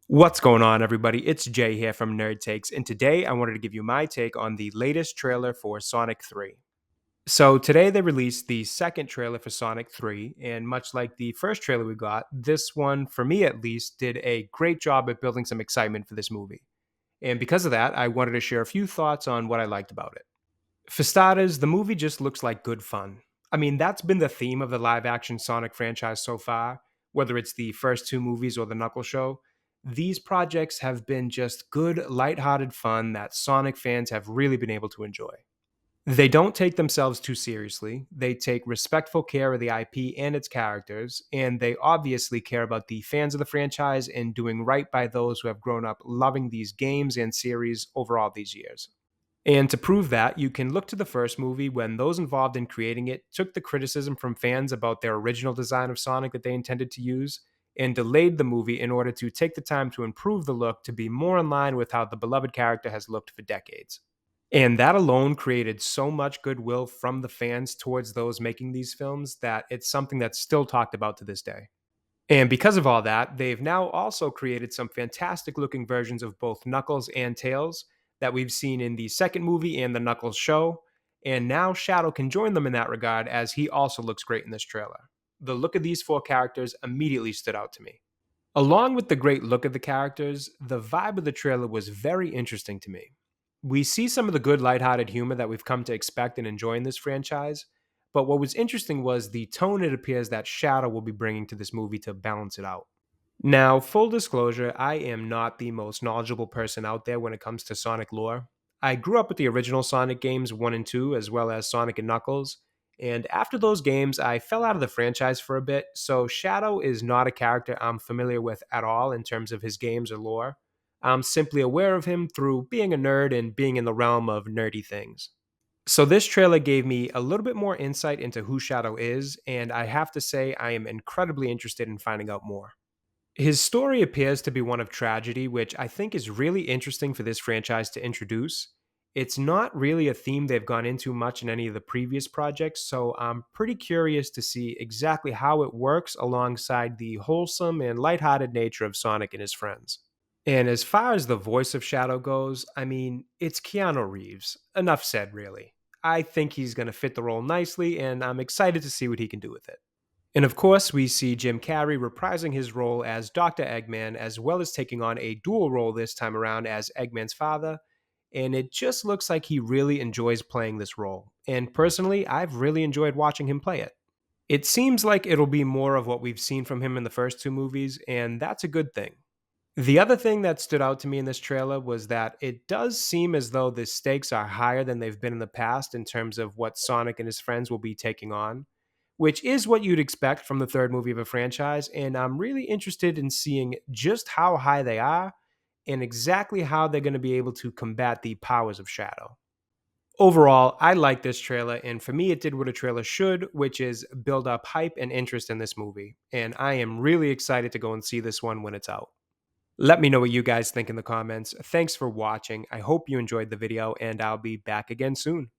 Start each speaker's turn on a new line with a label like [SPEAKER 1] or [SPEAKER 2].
[SPEAKER 1] What's going on, everybody? It's Jay here from Nerd Takes, and today I wanted to give you my take on the latest trailer for Sonic 3. So, today they released the second trailer for Sonic 3, and much like the first trailer we got, this one, for me at least, did a great job at building some excitement for this movie. And because of that, I wanted to share a few thoughts on what I liked about it. For starters, the movie just looks like good fun. I mean, that's been the theme of the live action Sonic franchise so far, whether it's the first two movies or the Knuckles show. These projects have been just good, lighthearted fun that Sonic fans have really been able to enjoy. They don't take themselves too seriously, they take respectful care of the IP and its characters, and they obviously care about the fans of the franchise and doing right by those who have grown up loving these games and series over all these years. And to prove that, you can look to the first movie when those involved in creating it took the criticism from fans about their original design of Sonic that they intended to use and delayed the movie in order to take the time to improve the look to be more in line with how the beloved character has looked for decades. And that alone created so much goodwill from the fans towards those making these films that it's something that's still talked about to this day. And because of all that, they've now also created some fantastic looking versions of both Knuckles and Tails that we've seen in the second movie and the Knuckles show. And now Shadow can join them in that regard as he also looks great in this trailer. The look of these four characters immediately stood out to me. Along with the great look of the characters, the vibe of the trailer was very interesting to me. We see some of the good lighthearted humor that we've come to expect and enjoy in this franchise, but what was interesting was the tone it appears that Shadow will be bringing to this movie to balance it out. Now, full disclosure, I am not the most knowledgeable person out there when it comes to Sonic lore. I grew up with the original Sonic games 1 and 2, as well as Sonic and Knuckles, and after those games, I fell out of the franchise for a bit, so Shadow is not a character I'm familiar with at all in terms of his games or lore. I'm simply aware of him through being a nerd and being in the realm of nerdy things. So, this trailer gave me a little bit more insight into who Shadow is, and I have to say, I am incredibly interested in finding out more. His story appears to be one of tragedy, which I think is really interesting for this franchise to introduce. It's not really a theme they've gone into much in any of the previous projects, so I'm pretty curious to see exactly how it works alongside the wholesome and lighthearted nature of Sonic and his friends. And as far as the voice of Shadow goes, I mean, it's Keanu Reeves. Enough said, really. I think he's going to fit the role nicely, and I'm excited to see what he can do with it. And of course, we see Jim Carrey reprising his role as Dr. Eggman, as well as taking on a dual role this time around as Eggman's father. And it just looks like he really enjoys playing this role. And personally, I've really enjoyed watching him play it. It seems like it'll be more of what we've seen from him in the first two movies, and that's a good thing. The other thing that stood out to me in this trailer was that it does seem as though the stakes are higher than they've been in the past in terms of what Sonic and his friends will be taking on, which is what you'd expect from the third movie of a franchise. And I'm really interested in seeing just how high they are and exactly how they're going to be able to combat the powers of Shadow. Overall, I like this trailer, and for me, it did what a trailer should, which is build up hype and interest in this movie. And I am really excited to go and see this one when it's out. Let me know what you guys think in the comments. Thanks for watching. I hope you enjoyed the video, and I'll be back again soon.